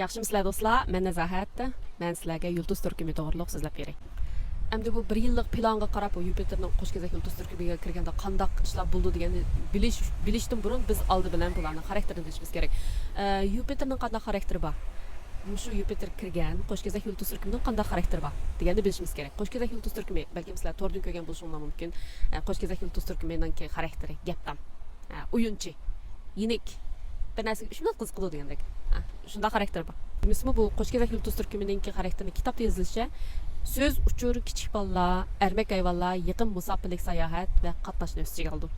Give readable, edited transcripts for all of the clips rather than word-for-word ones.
Yaxshimisilar do'stlar, men Nazahat. Men sizlarga yulduz turkumi to'g'riliq so'zlab beray. Endi bu 1 yillik planga qarab Yupiterning qo'shkezak yulduz turkumiga kirganda qandaq ishlar bo'ldi deganni bilishdan burun biz oldi bilan bularning xarakterini bilishimiz kerak. Yupiterning qanday xarakteri bor? Shu Yupiter kirgan qo'shkezak yulduz turkumining qanday xarakteri bor deganni bilishimiz kerak. Qo'shkezak yulduz turkumi balki sizlar to'rdan ko'rgan bo'lishinglar mumkin. Qo'shkezak yulduz turkumining xarakteri gapdan. O'yinchi, yinik, bir narsaga shunday qiziqdi degandek. Shunday xarakteri bor. Misli bu qo'shkezak yulduz turkumining xarakterini kitobda yozilishicha söz uchur kichik bolalar, ermak hayvonlar yaqin musofirlik sayohat va qatnashni o'z ichiga oldi.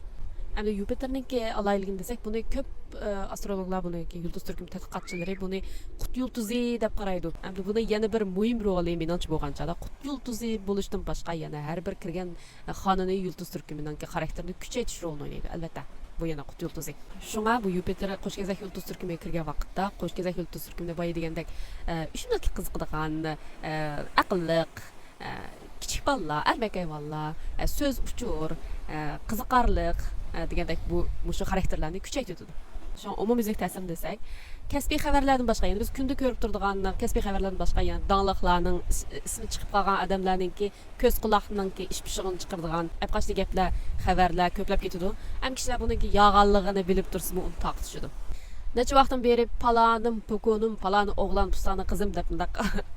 Endi Yupiterninki alayligini desak, buni ko'p astrologlar buni yulduz turkumi tadqiqotchilari buni qut yulduzi deb qaraydi. Endi buni yana bir muhim roli menimcha bo'lganchada qut yulduzi bo'lishdan boshqa yana har bir kirgan xonani yulduz turkumining xarakterini kuchaytirish rolini o'ynaydi, albatta. Bu yana qut yulduzi. Shunga bu Yupiter qo'shkezak yulduz turkumiga kirgan vaqtda qo'shkezak yulduz turkumida boya degandek shunday qiziqadigan aqlliq kichik bolalar, ermak hayvonlar, so'z uchur, qiziqarliq degandek bu shu xarakterlarni kuchaytirdi. Shu umumiylik ta'sirini desak, kasbiy xabarlardan boshqa, ya'ni biz kunda ko'rib turadigan kasbiy xabarlardan boshqa, ya'ni dangliqlarning ismi chiqib qolgan odamlarningki ko'z quloqninki ish pishig'ini chiqaradigan apqashli gaplar, xabarlar ko'plab ketadi. Ham kishilar buningki yog'anligini bilib tursa, uni taqtishadi. Necha vaqtdan beri palanim, pokonim, palani o'g'lan, pustani qizim deb mundaq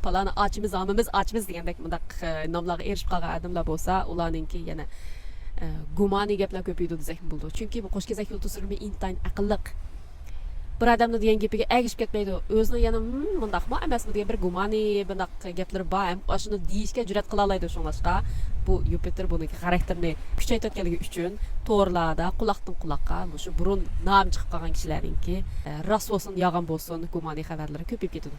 palani ochimiz, amimiz ochimiz degandek mundaq nomlarga erishib qolgan odamlar bo'lsa, ularningki yana gumoniy gaplar ko'paydi desak bo'ldi. Chunki bu qo'shkezak yulduz turkumi intayin aqlliq. Bir odamning degan gapiga agishib ketmaydi. O'zini yana bundaqmi emasmi degan bir gumoniy bundaq gaplar bor. Ham shuni deyishga jur'at qila oladi shunlashqa. Bu Yupiter buning xarakterini kuchaytirganligi uchun to'g'rilarda quloqdan quloqqa shu burun nom chiqib qolgan kishilarningki rost bo'lsin, yolg'on bo'lsin, gumoniy xabarlar ko'payib ketadi.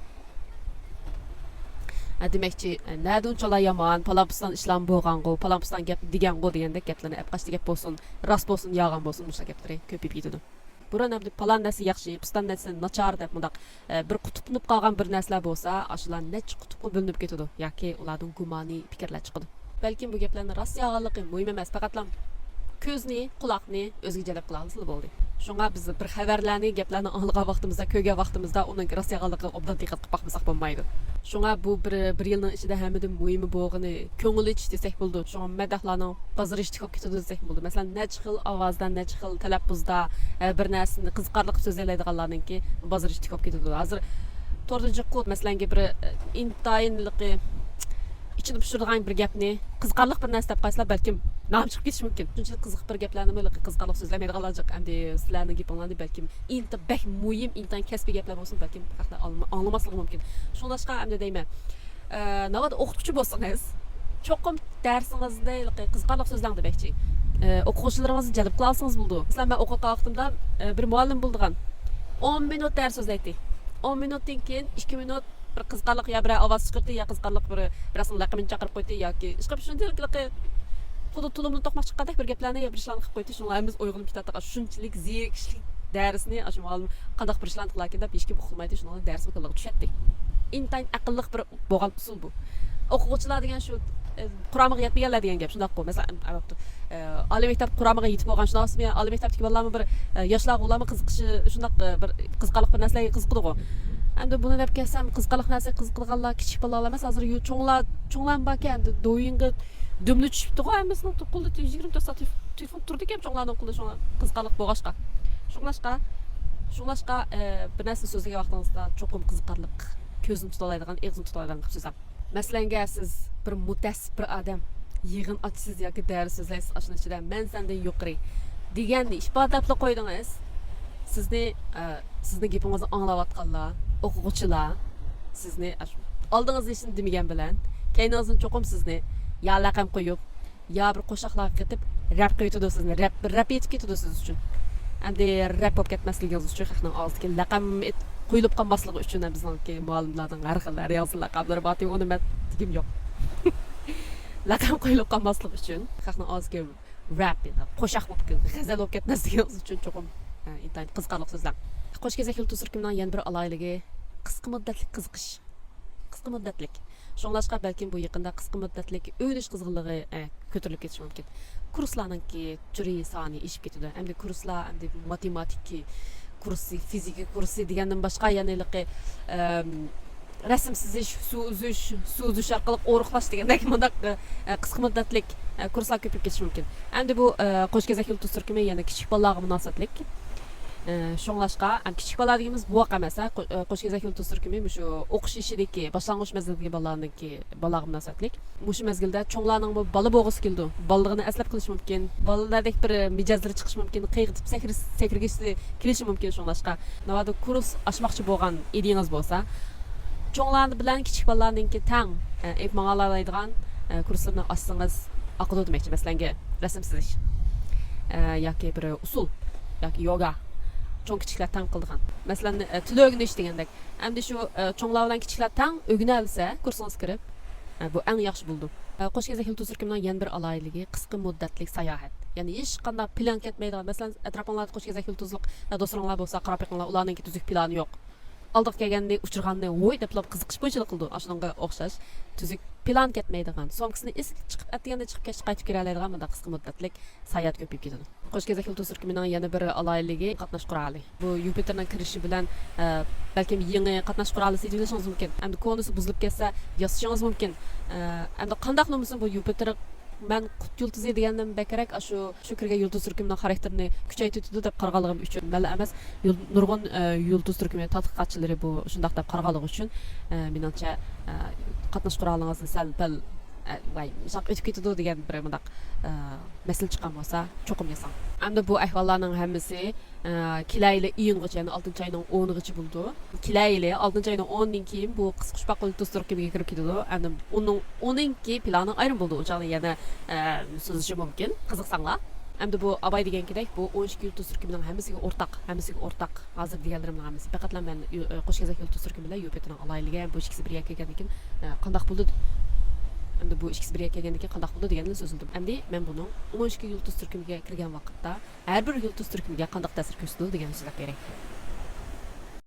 Demakchi, nadunchalar yomon, palampusdan ishlam bo'lgan-ku, palampusdan gap degan-ku degandek gaplarni apqashli gap bo'lsin, rost bo'lsin, yolg'on bo'lsin, o'sha gaplar ko'payib ketadi. Burun ham palan narsa yaxshi, pistan narsa nachar deb mundaq bir qutublanib qolgan bir narsalar bo'lsa, shular nech qutubga bo'linib ketadi yoki ulardan gumoniy fikrlar chiqadi. Balkim bu gaplarni rost yolg'onligi muhim emas, faqat ko'zni, quloqni o'ziga jalb qila olsa bo'ldi. Shunga biz bir xabarlarni, gaplarni olgan vaqtimizda, ko'rgan vaqtimizda uning rost yolg'onligiga obdan diqqat qilib boqmasak bo'lmaydi. Shunga bu bir yilning ichida hammadan muhimi bo'lgani ko'ngil ichish desak bo'ldi. Shunga madahlarning bozorishda ko'p ketadi desak bo'ldi. Masalan, necha xil ovozdan, necha xil talaffuzda bir narsani qiziqarli so'zlaydiganlarningki bozorishda ko'p ketadi. Hozir 4-qut masalan bir intayinligi ichini pishirgan bir gapni qiziqarli bir narsa deb qo'ysalar balkim nom chiqib ketishi mumkin. Shunchalik qiziq bir gaplarni qiziqarli so'zlamaydiganlar jiq. Endi sizlarning gapinglarni balkim inta bak muhim, intan kasbiy gaplar bo'lsin, balkim haqda anglamasligi mumkin. Shunlashqa endi deyman. Navbat o'qituvchi bo'lsangiz, cho'qim darsingizda qiziqarli so'zlang demakchi. O'quvchilaringizni jalb qila olsangiz bo'ldi. Masalan, men o'qitgan vaqtimda bir muallim bo'lgan. 10 minut dars so'zlaydi. 10 minutdan keyin 2 minut bir qiziqarli ya bir ovoz chiqirdi, ya qiziqarli bir rasmni laqabini chaqirib qo'ydi yoki ishqib shunday xuddi tulumni to'qmoq chiqqandek bir gaplarni ya bir ishlarni qilib qo'ydi. Shunlarimiz uyg'onib ketadi. Shunchalik zerikishlik darsni shu muallim qanday bir ishlarni qilarkan deb hech kim uqilmaydi, shundan darsni qilib tushadi. Intayin aqlli bir bo'lgan usul bu. O'quvchilar degan shu quramiga yetmaganlar degan gap shunday qo'y. Masalan, oliy maktab quramiga yetib bo'lgan shunaqasmi, oliy maktabdagi bolalarni bir yoshlar ularni qiziqishi shunday bir qiziqarli bir narsalarga qiziqdi-ku. Endi buni deb kelsam, qiziqarli narsaga qiziqadiganlar kichik bolalar emas, hozir cho'nglar borki, endi do'yinga dumni tushibdi-ku, hammasini qo'lda 24 soat telefon turdi-ku, cho'nglarning qo'lida shunga qiziqarli bo'lg'ashqa. Shunglashqa bir narsa so'zlagan vaqtingizda cho'qim qiziqarli, ko'zni tuta oladigan, og'zini tuta oladigan qilib so'zlang. Masalan, siz bir mutassib bir odam yig'in ochsiz yoki dars so'zlaysiz, ashuna ichida men sendan yuqori deganni ifodalab qo'ydingiz. Sizni gapingizni anglayotganlar, o'quvchilar sizni oldingizda ishni demagan bilan, keyiningizdan cho'qim sizni ya laqam qo'yib, ya bir qo'shiqlar ketib, rap qo'yitadi sizni, rap etib ketadi siz uchun. Endi rap bo'lib ketmasligingiz uchun haqning og'ziga laqam qo'yilib qolmasligi uchun bizningki muallimlarning har xil yozil laqablari bor, uni men tigim yo'q. Laqam qo'yilib qolmasligi uchun haqning og'ziga rap qo'shiq bo'lib g'azal bo'lib ketmasligingiz uchun cho'qim intayin qiziqarli so'zlar. Qo'shkezak yulduz turkumining yana bir aloyligi qisqa muddatli qiziqish. Qisqa muddatlik. Shunlashqa balkim bu yaqinda qisqa muddatlik o'ylash qiziqligi ko'tarilib ketishi mumkin. Kurslarningki turi soni ishib ketadi. Endi kurslar, endi matematik kursi, fizika kursi degandan boshqa yana rasm sizish, suv uzish orqali o'riqlash degandek bundaq qisqa muddatlik kurslar ko'payib ketishi mumkin. Endi bu qo'shkezak yulduz turkumi yana kichik bolalarga munosabatlik. Şoňlaşqa, kichik bala degimiz bu vaq emas, qo'shkezak yulduz turkumi shu o'qish ishidagi boshlang'ich mezgildagi balalarniki balalarga munosabatlik. Mushu mezgilda cho'nglarning bu bola bo'g'isi keldi. Bolaligini eslab qilish mumkin. Bolalardek bir mijozlar chiqish mumkin, qiyg'itib sakrigisi kelishi mumkin şoňlaşqa. Navada kurs ochmoqchi bo'lgan ideyingiz bo'lsa, cho'nglar bilan kichik balalarniki tang ep mang'alaydigan kurslarni ochsangiz aql demoqchi, masalan, rasm sizish yoki bir usul yoki yoga cho'ng kichiklar tang qildigan. Masalan, til o'rganish degandek. Endi shu cho'nglar bilan kichiklar tang o'rganilsa, kursingiz kirib, bu eng yaxshi bo'ldi. Qo'shkezak yulduz turkumining yana bir aloyiligi qisqa muddatlik sayohat. Ya'ni hech qanday plan ketmaydigan. Masalan, atrofingizda qo'shkezak yulduzlik do'stlaringiz bo'lsa, qarab yiqinglar, ularning tuzuk plani yo'q. Aldık kelgende uçurganını oy deplab qiziqish bo'yicha qildi. Ashunga o'xshash tuzuk plan ketmaydigan, somkisini chiqib atganda chiqib qaytib kira oladigan bunda qisqa muddatlik sayohat ko'payib ketadi. Qo'shkezak yulduz turkumining yana bir aloyiligi qatnash quroli. Bu Yupiterning kirishi bilan balkim yangi qatnash quroli sejilishingiz mumkin. Endi konisi buzilib ketsa, yasashingiz mumkin. Endi qandaq bo'lsin bu Yupiter ben qut yulduzi degandan bakarak shu kirgan yulduz turkumining xarakterini kuchaytirdi deb qarag'anligim uchun mala emas, nurg'un yulduz turkumi tadqiqotchilari bu shundaq deb qarag'anligi uchun menimcha qatnash qurolingizning sal pal o'tib ketadi degan bir bundaq masala chiqqan bo'lsa cho'qim yasang. Endi bu ahvollarning hammasi kelayli iyungacha, ya'ni 6-oyning 10-gacha bo'ldi. Kelayli 6-oyning 10dan keyin bu qisqushbaq yulduz turkumiga kirib ketadi. Endi uning 10-ki plani ayrim bo'ldi. O'chani yana so'zishi mumkin, qiziqsanglar. Endi bu abay degankidek bu 12 yulduz turkumining hammasiga o'rtaq. Hozir deganlarimning hammasi faqatla men qo'shkezak yulduz turkumi bilan Yupiterning aloyligi bu ikkisi birga kelgandan keyin qanday bo'ldi? Endi bu ikkisi birga kelgandan keyin qanday bo'ldi deganini so'zladim. Endi men buni 12 yulduz turkumiga kirgan vaqtda har bir yulduz turkumiga qanday ta'sir ko'rsatdi deganni so'zlab beray.